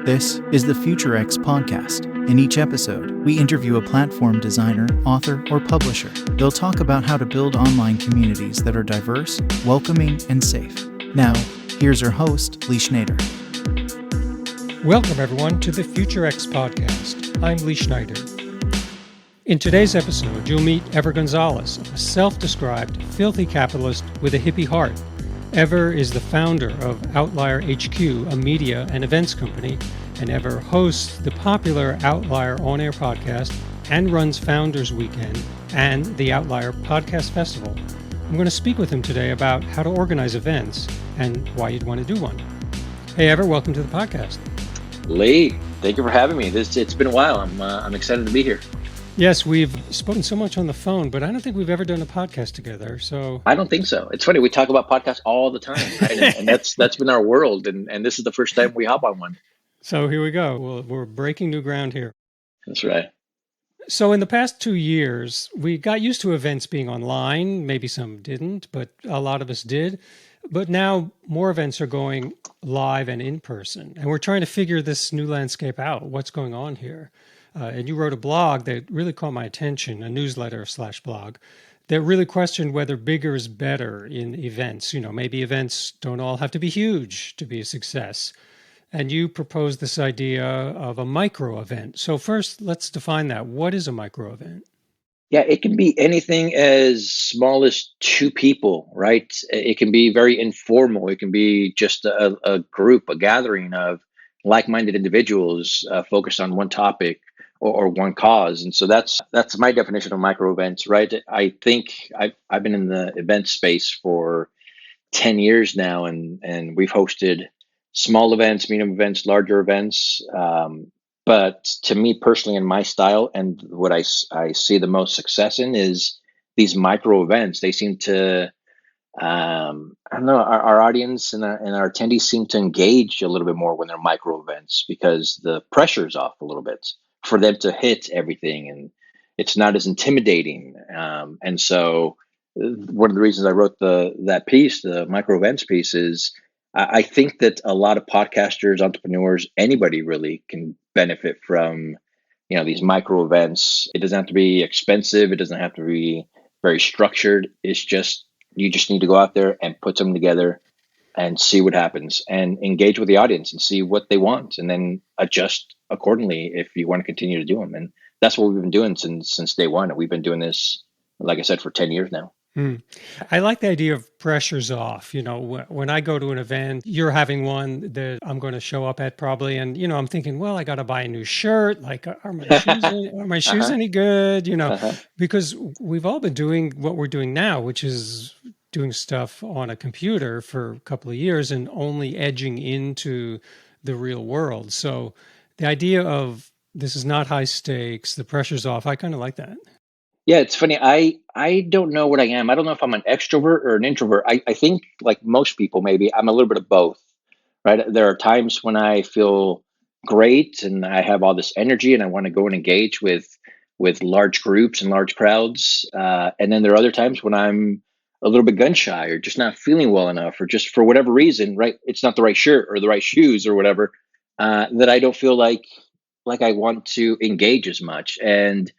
This is the FutureX podcast. In each episode, we interview a platform designer, author, or publisher. They'll talk about how to build online communities that are diverse, welcoming, and safe. Now, here's our host, Lee Schneider. Welcome, everyone, to the FutureX podcast. I'm Lee Schneider. In today's episode, you'll meet Ever Gonzalez, a self-described filthy capitalist with a hippie heart. Ever is the founder of OutlierHQ, a media and events company, and Ever hosts the popular Outlier On Air podcast and runs Founders Weekend and the Outlier Podcast Festival. I'm going to speak with him today about how to organize events and why you'd want to do one. Hey, Ever, welcome to the podcast. Lee, thank you for having me. It's been a while. I'm excited to be here. Yes, we've spoken so much on the phone, but I don't think we've ever done a podcast together. So I don't think so. It's funny, we talk about podcasts all the time, right? and that's been our world, and this is the first time we hop on one. So here we go. Well, we're breaking new ground here. That's right. So in the past 2 years, we got used to events being online. Maybe some didn't, but a lot of us did. But now more events are going live and in person, and we're trying to figure this new landscape out. What's going on here? And you wrote a blog that really caught my attention, a newsletter/blog, that really questioned whether bigger is better in events. You know, maybe events don't all have to be huge to be a success. And you proposed this idea of a micro event. So first, let's define that. What is a micro event? Yeah, it can be anything as small as 2 people, right? It can be very informal. It can be just a group, a gathering of like-minded individuals focused on one topic or one cause. And so that's my definition of micro events, right? I think I've been in the event space for 10 years now, and we've hosted small events, medium events, larger events. But to me personally, in my style, and what I see the most success in is these micro events. They seem to, I don't know, our audience and our attendees seem to engage a little bit more when they're micro events because the pressure's off a little bit for them to hit everything, and it's not as intimidating. And so one of the reasons I wrote that piece, the micro events piece, is I think that a lot of podcasters, entrepreneurs, anybody really can benefit from, these micro events. It doesn't have to be expensive. It doesn't have to be very structured. It's just, you just need to go out there and put something together and see what happens and engage with the audience and see what they want, and then adjust accordingly if you want to continue to do them. And that's what we've been doing since day one. And we've been doing this, like I said, for 10 years now. I like the idea of pressure's off. When I go to an event, you're having one that I'm going to show up at probably. And, I'm thinking, well, I got to buy a new shirt. Like, are my shoes any good? Because we've all been doing what we're doing now, which is doing stuff on a computer for a couple of years and only edging into the real world. So the idea of this is not high stakes, the pressure's off, I kind of like that. Yeah, it's funny. I don't know what I am. I don't know if I'm an extrovert or an introvert. I think, like most people, maybe I'm a little bit of both, right? There are times when I feel great and I have all this energy and I want to go and engage with large groups and large crowds. And then there are other times when I'm a little bit gun shy or just not feeling well enough, or just for whatever reason, right? It's not the right shirt or the right shoes or whatever, that I don't feel like I want to engage as much. And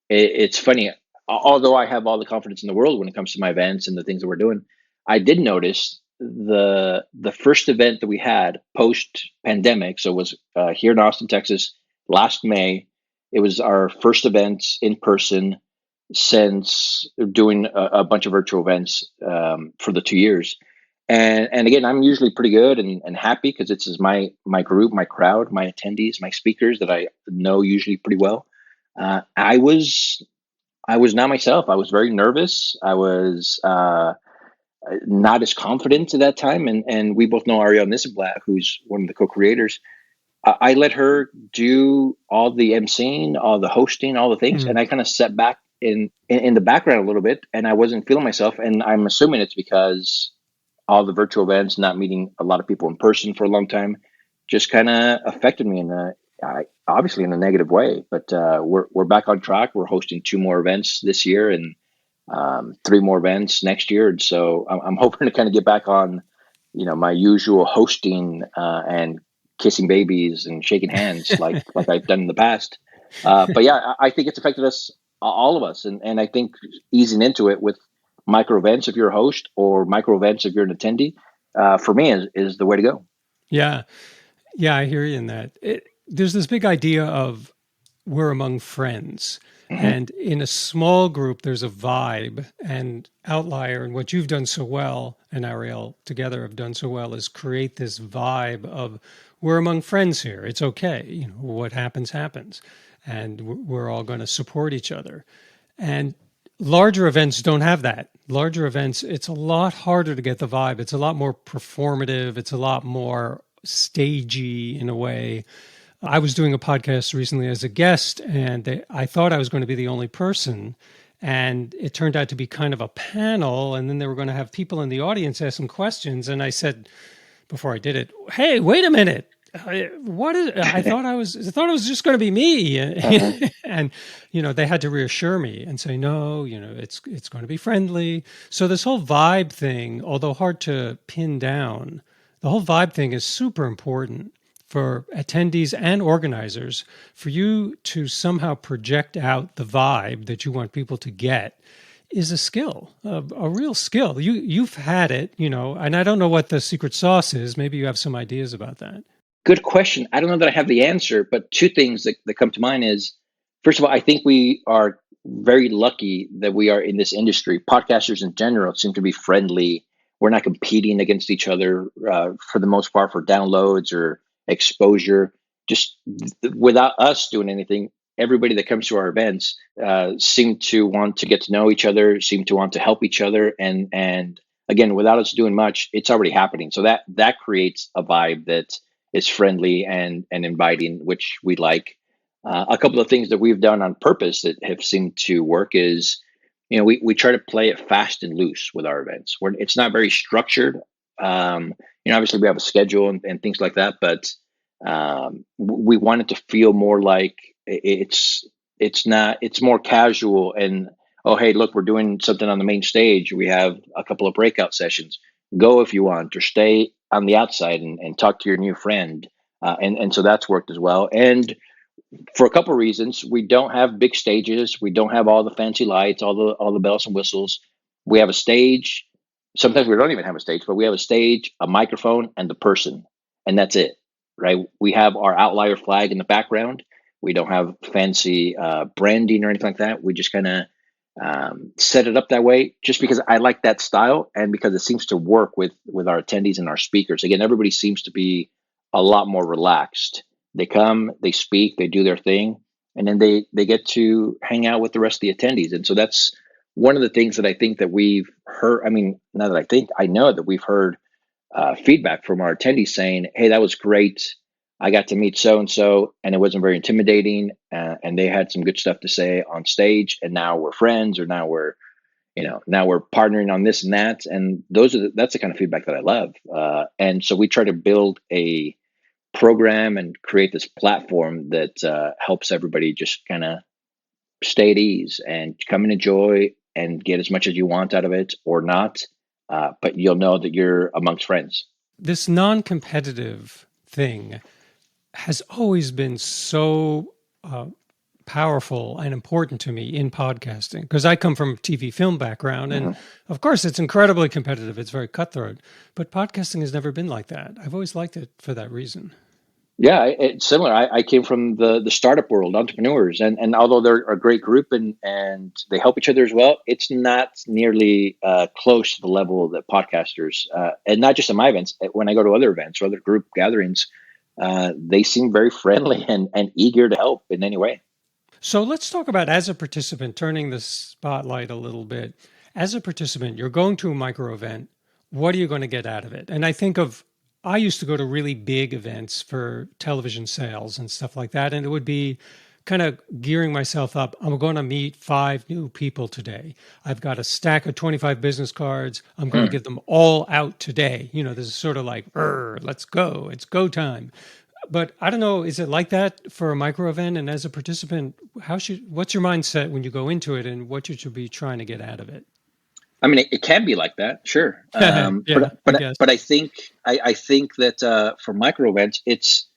it's funny, although I have all the confidence in the world when it comes to my events and the things that we're doing, I did notice the first event that we had post pandemic. So it was here in Austin, Texas, last May. It was our first event in person since doing a bunch of virtual events for the 2 years. And again, I'm usually pretty good and happy because this is my group, my crowd, my attendees, my speakers that I know usually pretty well. I was not myself. I was very nervous. I was not as confident at that time. And we both know Ariel Nissenblatt, who's one of the co-creators. I let her do all the emceeing, all the hosting, all the things. And I kind of sat back in the background a little bit, and I wasn't feeling myself. And I'm assuming it's because all the virtual events, not meeting a lot of people in person for a long time, just kind of affected me obviously in a negative way. But we're back on track. We're hosting 2 more events this year and 3 more events next year. And so I'm hoping to kind of get back on, my usual hosting and kissing babies and shaking hands like I've done in the past. But yeah, I think it's affected us, all of us. And I think easing into it with micro events if you're a host or micro events if you're an attendee, for me is the way to go. Yeah. Yeah, I hear you in that. There's this big idea of we're among friends. Mm-hmm. And in a small group, there's a vibe. And Outlier and what you've done so well, and Ariel together have done so well, is create this vibe of we're among friends here. It's okay. You know, what happens, happens. And we're all going to support each other. And larger events don't have that. Larger events, it's a lot harder to get the vibe. It's a lot more performative. It's a lot more stagey in a way. I was doing a podcast recently as a guest, and I thought I was going to be the only person. And it turned out to be kind of a panel. And then they were going to have people in the audience ask some questions. And I said, before I did it, hey, wait a minute. I thought it was just going to be me. And, you know, they had to reassure me and say, no, you know, it's going to be friendly. So this whole vibe thing, although hard to pin down, the whole vibe thing is super important for attendees and organizers. For you to somehow project out the vibe that you want people to get is a skill, a real skill. You've had it, you know, and I don't know what the secret sauce is. Maybe you have some ideas about that. Good question. I don't know that I have the answer, but two things that come to mind is, first of all, I think we are very lucky that we are in this industry. Podcasters in general seem to be friendly. We're not competing against each other for the most part for downloads or exposure. Just without us doing anything, everybody that comes to our events seem to want to get to know each other, seem to want to help each other. And again, without us doing much, it's already happening. So that creates a vibe that is friendly and inviting, which we like. A couple of things that we've done on purpose that have seemed to work is, you know, we try to play it fast and loose with our events. It's not very structured. You know, obviously we have a schedule and things like that, but we want it to feel more like it's more casual and, oh, hey, look, we're doing something on the main stage. We have a couple of breakout sessions. Go if you want, or stay on the outside and talk to your new friend. And so that's worked as well. And for a couple of reasons, we don't have big stages. We don't have all the fancy lights, all the bells and whistles. We have a stage. Sometimes we don't even have a stage, but we have a stage, a microphone, and the person, and that's it, right? We have our Outlier flag in the background. We don't have fancy branding or anything like that. We just kind of set it up that way just because I like that style and because it seems to work with our attendees and our speakers. Again, everybody seems to be a lot more relaxed. They come, they speak, they do their thing, and then they get to hang out with the rest of the attendees. And so that's one of the things that I think that we've heard. I mean, not that I think, I know that we've heard feedback from our attendees saying, hey, that was great. I got to meet so-and-so and it wasn't very intimidating. And they had some good stuff to say on stage, and now we're friends, or now we're partnering on this and that. And that's the kind of feedback that I love. And so we try to build a program and create this platform that helps everybody just kind of stay at ease and come and enjoy and get as much as you want out of it or not. But you'll know that you're amongst friends. This non-competitive thing has always been so powerful and important to me in podcasting, because I come from a TV film background, and of course it's incredibly competitive. It's very cutthroat, but podcasting has never been like that. I've always liked it for that reason. Yeah, it's similar. I came from the startup world, entrepreneurs, and although they're a great group and they help each other as well, it's not nearly close to the level that podcasters, and not just at my events, when I go to other events or other group gatherings, they seem very friendly and eager to help in any way. So let's talk about, as a participant, turning the spotlight a little bit. As a participant, you're going to a micro event. What are you going to get out of it? And I used to go to really big events for television sales and stuff like that. And it would be kind of gearing myself up. I'm going to meet 5 new people today. I've got a stack of 25 business cards. I'm going to get them all out today. You know, this is sort of like, let's go. It's go time. But I don't know, is it like that for a micro event? And as a participant, what's your mindset when you go into it, and what you should be trying to get out of it? I mean, it can be like that, sure. Yeah, I guess. But I think that for micro events, it's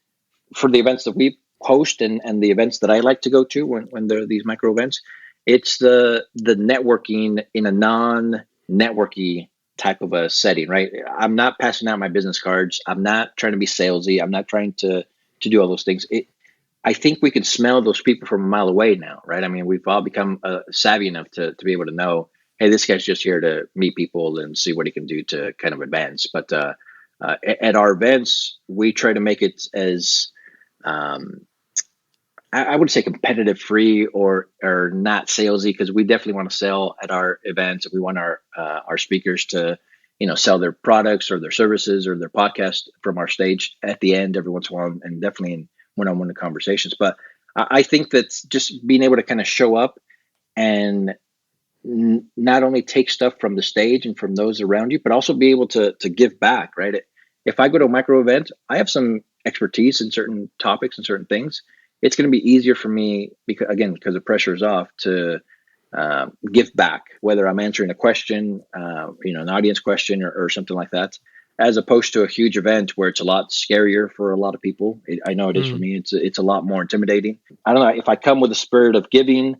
for the events that we host and the events that I like to go to when there are these micro events. It's the networking in a non-networky type of a setting, right? I'm not passing out my business cards. I'm not trying to be salesy. I'm not trying to do all those things. I think we can smell those people from a mile away now, right? I mean, we've all become savvy enough to be able to know, hey, this guy's just here to meet people and see what he can do to kind of advance. But at our events, we try to make it as um, I would say competitive free or not salesy, because we definitely want to sell at our events. We want our speakers to sell their products or their services or their podcast from our stage at the end every once in a while, and definitely in one-on-one conversations. But I think that's just being able to kind of show up and not only take stuff from the stage and from those around you, but also be able to give back, right? If I go to a micro event, I have some expertise in certain topics and certain things. It's going to be easier for me because the pressure is off to give back, whether I'm answering a question, an audience question or something like that, as opposed to a huge event where it's a lot scarier for a lot of people. I know it is for me. It's a lot more intimidating. I don't know if I come with a spirit of giving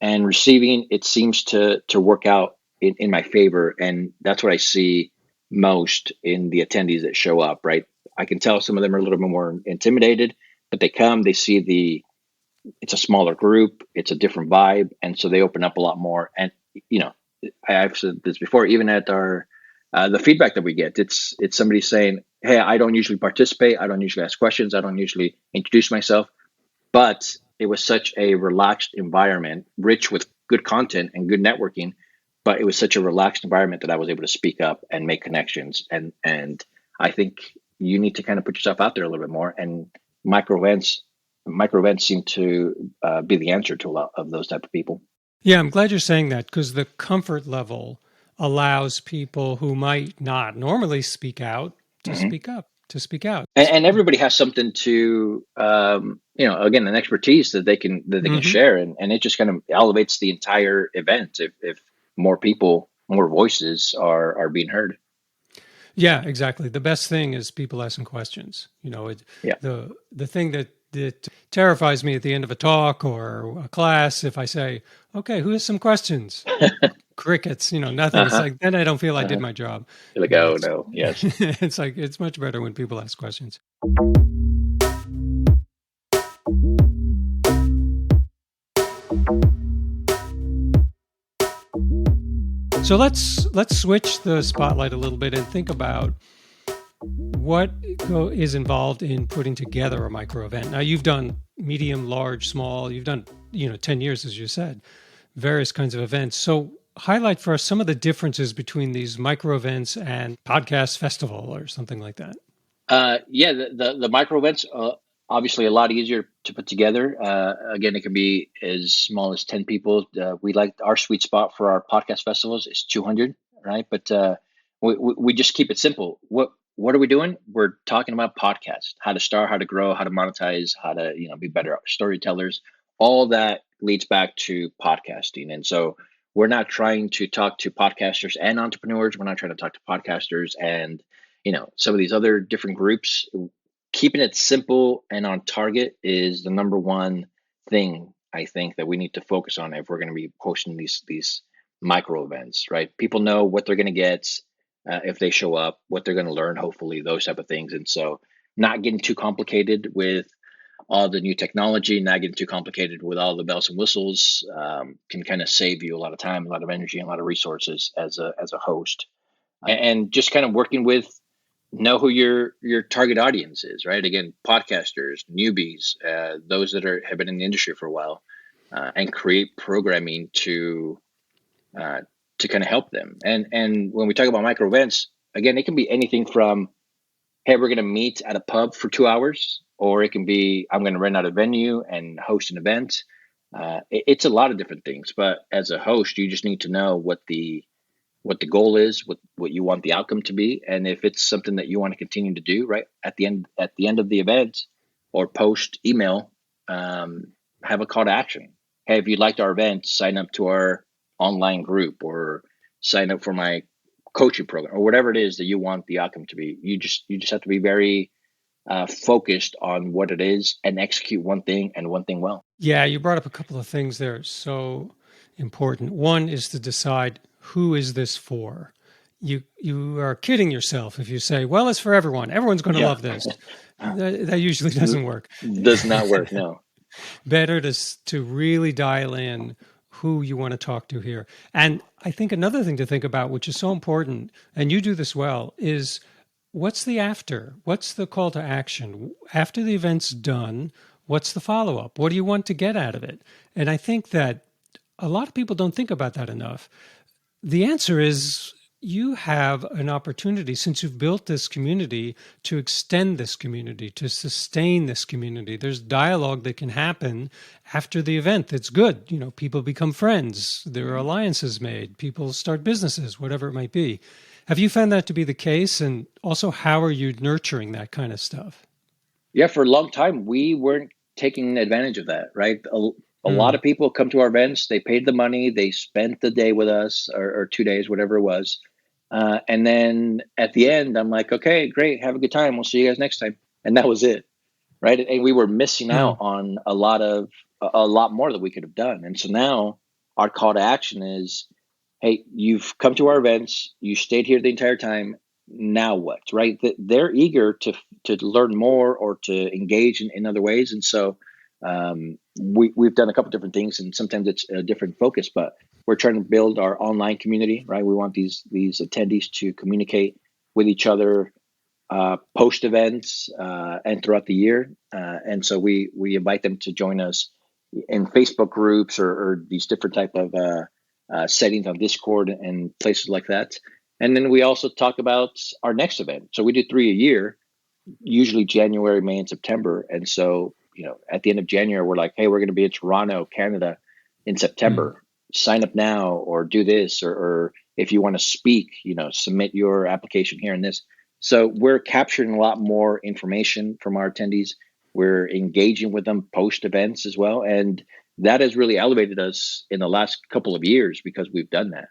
and receiving, it seems to work out in my favor. And that's what I see most in the attendees that show up, right? I can tell some of them are a little bit more intimidated, but they come, they see it's a smaller group, it's a different vibe. And so they open up a lot more. And, I've said this before, even at the feedback that we get, it's somebody saying, hey, I don't usually participate. I don't usually ask questions. I don't usually introduce myself, but it was such a relaxed environment, rich with good content and good networking, but it was such a relaxed environment that I was able to speak up and make connections. And I think you need to kind of put yourself out there a little bit more. And micro events seem to be the answer to a lot of those type of people. Yeah, I'm glad you're saying that, because the comfort level allows people who might not normally speak out to speak up, to speak out. And everybody has something to, again, an expertise that they can share, and it just kind of elevates the entire event if more people, more voices are being heard. Yeah, exactly. The best thing is people asking questions. Yeah. The thing that terrifies me at the end of a talk or a class, if I say, okay, who has some questions? Crickets, nothing. It's like, then I don't feel I did my job. You're like, oh no, yes. It's like, it's much better when people ask questions. So let's switch the spotlight a little bit and think about what is involved in putting together a micro event. Now, you've done medium, large, small. You've done 10 years, as you said, various kinds of events. So highlight for us some of the differences between these micro events and podcast festival or something like that. The micro events obviously a lot easier to put together. Again, it can be as small as 10 people. We like our sweet spot for our podcast festivals is 200, right? But we just keep it simple. What are we doing? We're talking about podcasts, how to start, how to grow, how to monetize, how to be better storytellers. All that leads back to podcasting. And so we're not trying to talk to podcasters and entrepreneurs. We're not trying to talk to podcasters and some of these other different groups. Keeping it simple and on target is the number one thing I think that we need to focus on if we're going to be hosting these micro events, right? People know what they're going to get if they show up, what they're going to learn, hopefully, those type of things. And so not getting too complicated with all the new technology, not getting too complicated with all the bells and whistles can kind of save you a lot of time, a lot of energy, and a lot of resources as a host. And just kind of working with, know who your target audience is, right? Again, podcasters, newbies, those that have been in the industry for a while, and create programming to kind of help them. And when we talk about micro events, again, it can be anything from, hey, we're going to meet at a pub for 2 hours, or it can be, I'm going to rent out a venue and host an event. It's a lot of different things, but as a host, you just need to know what the goal is, what you want the outcome to be, and if it's something that you want to continue to do, right at the end of the event or post email, have a call to action. Hey, if you liked our event, sign up to our online group, or sign up for my coaching program or whatever it is that you want the outcome to be. You just have to be very focused on what it is and execute one thing and one thing well. Yeah, you brought up a couple of things there. So important. One is to decide, who is this for? You are kidding yourself if you say, well, it's for everyone. Everyone's going to love this. That usually doesn't work. Does not work, no. Better to really dial in who you want to talk to here. And I think another thing to think about, which is so important, and you do this well, is what's the after? What's the call to action? After the event's done, what's the follow-up? What do you want to get out of it? And I think that a lot of people don't think about that enough. The answer is you have an opportunity, since you've built this community, to extend this community, to sustain this community. There's dialogue that can happen after the event that's good. You know, people become friends, there are alliances made, people start businesses, whatever it might be. Have you found that to be the case? And also, how are you nurturing that kind of stuff? Yeah, for a long time, we weren't taking advantage of that, right? A lot of people come to our events, they paid the money, they spent the day with us or 2 days, whatever it was. And then at the end, I'm like, okay, great. Have a good time. We'll see you guys next time. And that was it. Right. And we were missing out on a lot more that we could have done. And so now our call to action is, hey, you've come to our events, you stayed here the entire time. Now what? Right. They're eager to learn more or to engage in other ways. And so we've done a couple different things, and sometimes it's a different focus, but we're trying to build our online community, right? We want these attendees to communicate with each other post events and throughout the year. And so we invite them to join us in Facebook groups or these different type of settings on Discord and places like that. And then we also talk about our next event. So we do 3 a year, usually January, May, and September. And so, you know, at the end of January, we're like, hey, we're going to be in Toronto, Canada in September. Sign up now or do this, or if you want to speak, you know, submit your application here and this. So we're capturing a lot more information from our attendees. We're engaging with them post events as well. And that has really elevated us in the last couple of years because we've done that.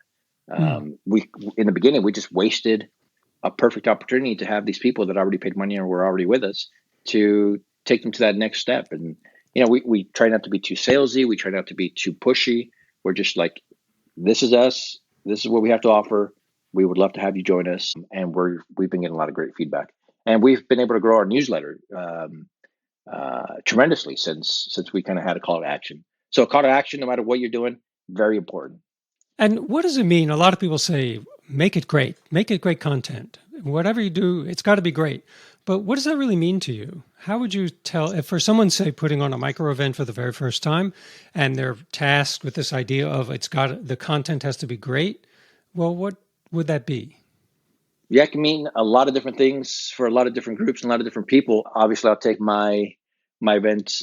We in the beginning, we just wasted a perfect opportunity to have these people that already paid money or were already with us to take them to that next step. And, you know, we try not to be too salesy. We try not to be too pushy. We're just like, this is us. This is what we have to offer. We would love to have you join us. And we've been getting a lot of great feedback. And we've been able to grow our newsletter tremendously since we kind of had a call to action. So a call to action, no matter what you're doing, very important. And what does it mean? A lot of people say, make it great content. Whatever you do, it's got to be great. But what does that really mean to you? How would you tell, if for someone, say, putting on a micro event for the very first time, and they're tasked with this idea of the content has to be great, well, what would that be? Yeah, it can mean a lot of different things for a lot of different groups and a lot of different people. Obviously, I'll take my events,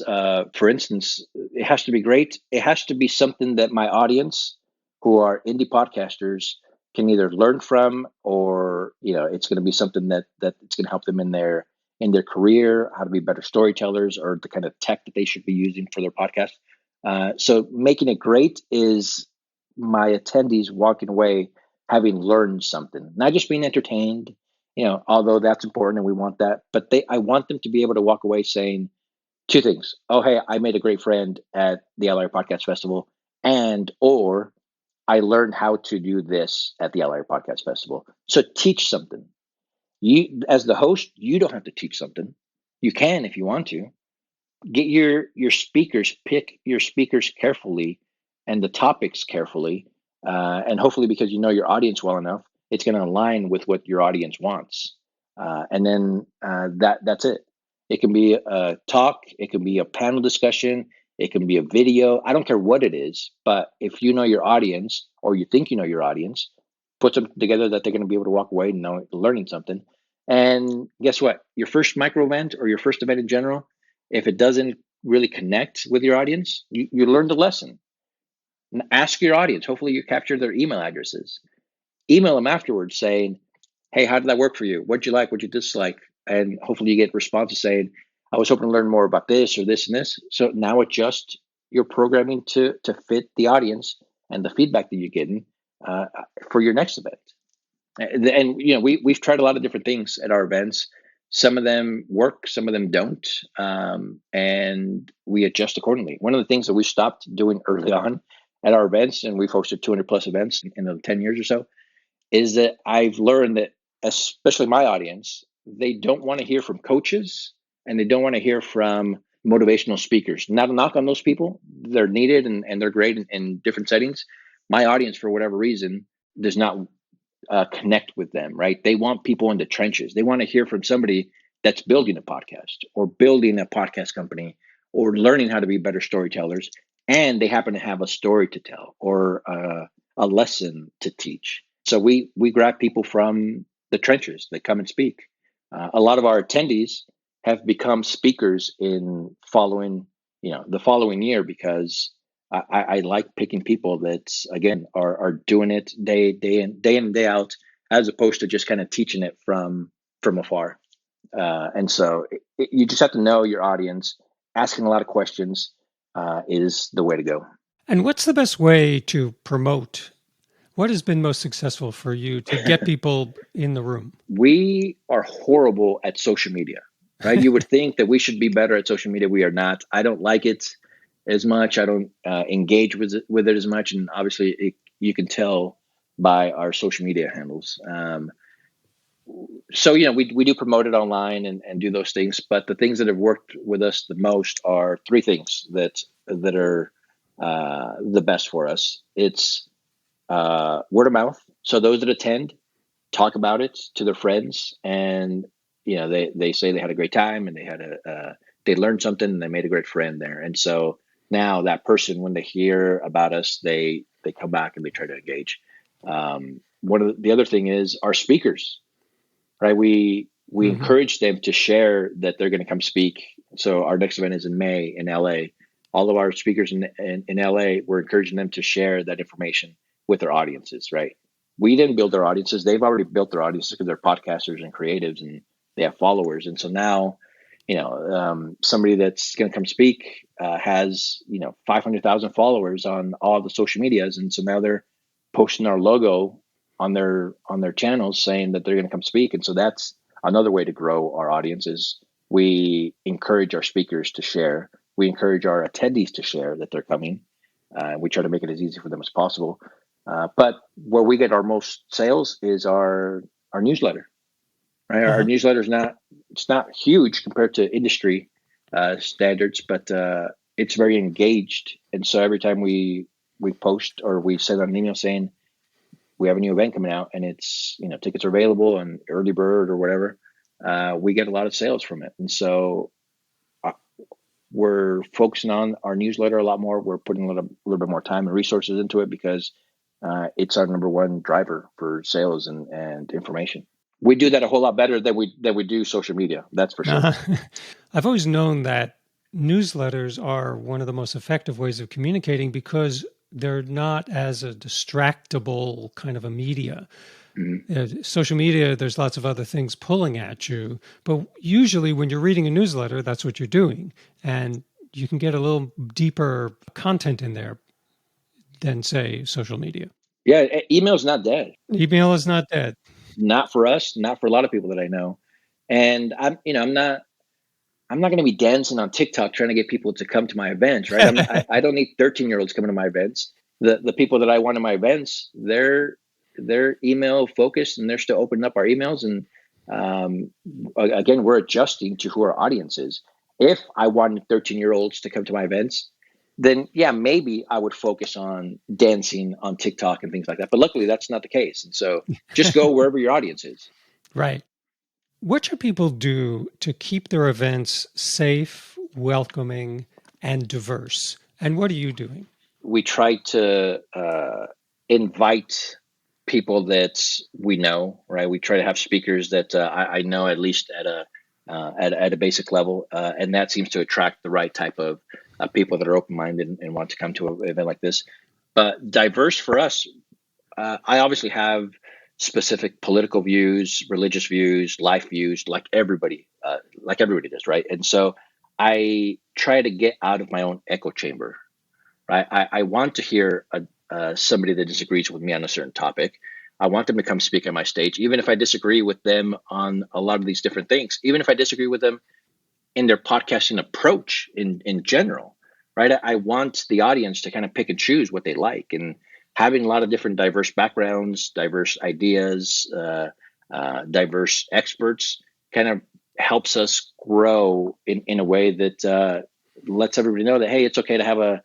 for instance. It has to be great. It has to be something that my audience, who are indie podcasters, can either learn from, or, you know, it's going to be something that it's going to help them in their career, how to be better storytellers, or the kind of tech that they should be using for their podcast. So making it great is my attendees walking away having learned something, not just being entertained, you know, although that's important and we want that, but I want them to be able to walk away saying two things. Oh, hey, I made a great friend at the Outlier Podcast Festival, or I learned how to do this at the Outlier Podcast Festival. So teach something. You, as the host, you don't have to teach something. You can if you want to. Get your speakers, pick your speakers carefully and the topics carefully. And hopefully, because you know your audience well enough, it's going to align with what your audience wants. And then that's it. It can be a talk. It can be a panel discussion. It can be a video. I don't care what it is. But if you know your audience, or you think you know your audience, put them together that they're going to be able to walk away learning something. And guess what? Your first micro event or your first event in general, if it doesn't really connect with your audience, you learned a lesson. And ask your audience. Hopefully you capture their email addresses. Email them afterwards saying, hey, how did that work for you? What'd you like? What'd you dislike? And hopefully you get responses saying, I was hoping to learn more about this or this and this. So now adjust your programming to fit the audience and the feedback that you're getting. uh, for your next event. And we've tried a lot of different things at our events. Some of them work, some of them don't, and we adjust accordingly. One of the things that we stopped doing early on at our events, and we've hosted 200 plus events in the 10 years or so, is that I've learned that, especially my audience, they don't want to hear from coaches and they don't want to hear from motivational speakers. Not a knock on those people. They're needed and they're great in different settings. My audience, for whatever reason, does not connect with them, right? They want people in the trenches. They want to hear from somebody that's building a podcast or building a podcast company or learning how to be better storytellers. And they happen to have a story to tell or a lesson to teach. So we grab people from the trenches that come and speak. A lot of our attendees have become speakers in the following year because I like picking people that, again, are doing it day in and day out, as opposed to just kind of teaching it from afar. And so you just have to know your audience. Asking a lot of questions is the way to go. And what's the best way to promote? What has been most successful for you to get people in the room? We are horrible at social media, right? You would think that we should be better at social media. We are not. I don't like it as much. I don't engage with it as much. And obviously, you can tell by our social media handles. So, we do promote it online and do those things. But the things that have worked with us the most are three things that are the best for us. It's word of mouth. So those that attend talk about it to their friends, and they say they had a great time and they learned something and they made a great friend there. And so now that person, when they hear about us, they come back and they try to engage. The other thing is our speakers, right? We encourage them to share that they're going to come speak. So our next event is in May in LA. All of our speakers in LA, we're encouraging them to share that information with their audiences, right? We didn't build their audiences. They've already built their audiences because they're podcasters and creatives and they have followers. And so now, somebody that's going to come speak has, 500,000 followers on all the social medias. And so now they're posting our logo on their channels saying that they're going to come speak. And so that's another way to grow our audience is we encourage our speakers to share. We encourage our attendees to share that they're coming. We try to make it as easy for them as possible. But where we get our most sales is our newsletter, right? Our newsletter it's not huge compared to industry standards, but it's very engaged. And so every time we post or we send out an email saying we have a new event coming out and it's, tickets are available and early bird or whatever, we get a lot of sales from it. And so we're focusing on our newsletter a lot more. We're putting a little bit more time and resources into it because it's our number one driver for sales and information. We do that a whole lot better than we do social media. That's for sure. I've always known that newsletters are one of the most effective ways of communicating because they're not as a distractible kind of a media. Mm-hmm. Social media, there's lots of other things pulling at you, but usually when you're reading a newsletter, that's what you're doing. And you can get a little deeper content in there than, say, social media. Yeah, email's not dead. Email is not dead. Not for us, not for a lot of people that I know. And I'm not going to be dancing on TikTok trying to get people to come to my events, right? I don't need 13-year-olds coming to my events. The people that I want in my events, they're email focused and they're still opening up our emails. And again, we're adjusting to who our audience is. If I wanted 13-year-olds to come to my events, then yeah, maybe I would focus on dancing on TikTok and things like that. But luckily, that's not the case. And so just go wherever your audience is. Right. What should people do to keep their events safe, welcoming, and diverse? And what are you doing? We try to invite people that we know, right? We try to have speakers that I know at least at a basic level, and that seems to attract the right type of people that are open-minded and want to come to an event like this. But diverse for us, I obviously have specific political views, religious views, life views, like everybody does, right? And so I try to get out of my own echo chamber, right? I want to hear somebody that disagrees with me on a certain topic. I want them to come speak on my stage, even if I disagree with them on a lot of these different things, even if I disagree with them in their podcasting approach in general, right? I want the audience to kind of pick and choose what they like, and having a lot of different diverse backgrounds, diverse ideas, diverse experts kind of helps us grow in a way that lets everybody know that, hey, it's okay to have a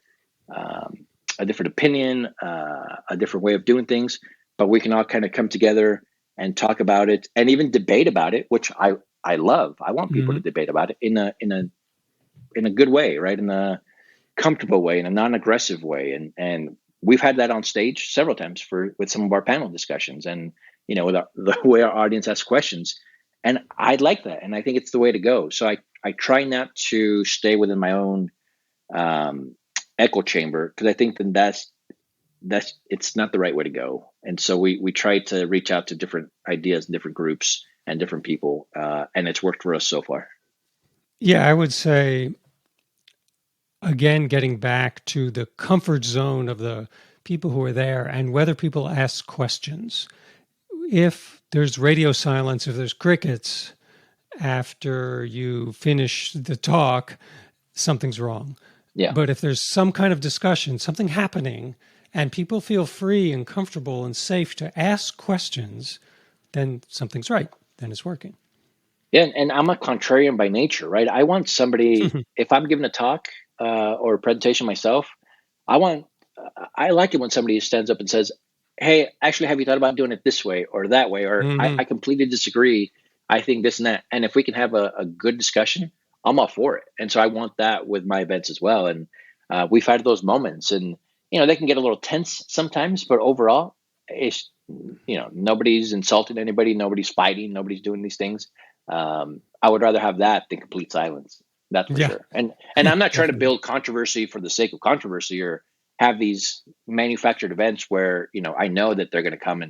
different opinion, a different way of doing things, but we can all kind of come together and talk about it and even debate about it, which I love. I want people to debate about it in a good way, right? In a comfortable way, in a non-aggressive way. And we've had that on stage several times with some of our panel discussions, and with the way our audience asks questions. And I like that, and I think it's the way to go. So I try not to stay within my own echo chamber, because I think that's it's not the right way to go. And so we try to reach out to different ideas, different groups, and different people, and it's worked for us so far. Yeah, I would say, again, getting back to the comfort zone of the people who are there and whether people ask questions. If there's radio silence, if there's crickets after you finish the talk, something's wrong. Yeah. But if there's some kind of discussion, something happening, and people feel free and comfortable and safe to ask questions, then something's right. Then it's working. Yeah, and I'm a contrarian by nature, right? I want somebody, if I'm giving a talk or a presentation myself, I like it when somebody stands up and says, hey, actually, have you thought about doing it this way or that way? Or I completely disagree. I think this and that. And if we can have a good discussion, I'm all for it. And so I want that with my events as well. And we've had those moments, and they can get a little tense sometimes, but overall, it's nobody's insulting anybody, nobody's fighting, nobody's doing these things. I would rather have that than complete silence. That's for sure. And I'm not trying to build controversy for the sake of controversy, or have these manufactured events where I know that they're going to come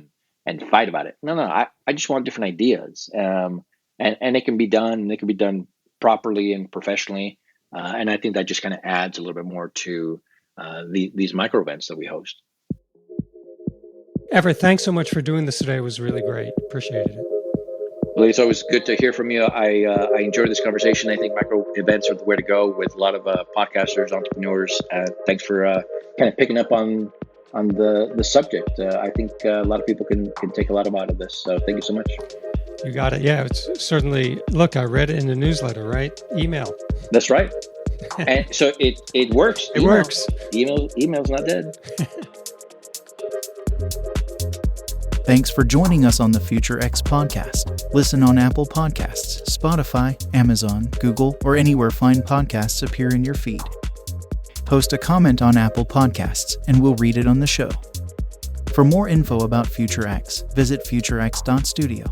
and fight about it. No, I just want different ideas, and it can be done. And it can be done properly and professionally, and I think that just kind of adds a little bit more to these micro events that we host. Everett, thanks so much for doing this today. It was really great. Appreciated it. Well, it's always good to hear from you. I enjoyed this conversation. I think micro events are the way to go with a lot of podcasters, entrepreneurs. Thanks for kind of picking up on the subject. I think a lot of people can take a lot out of this. So thank you so much. You got it. Yeah, it's certainly. Look, I read it in the newsletter, right? Email. That's right. And so it works. It works. Email's not dead. Thanks for joining us on the Future X podcast. Listen on Apple Podcasts, Spotify, Amazon, Google, or anywhere fine podcasts appear in your feed. Post a comment on Apple Podcasts, and we'll read it on the show. For more info about Future X, visit futurex.studio.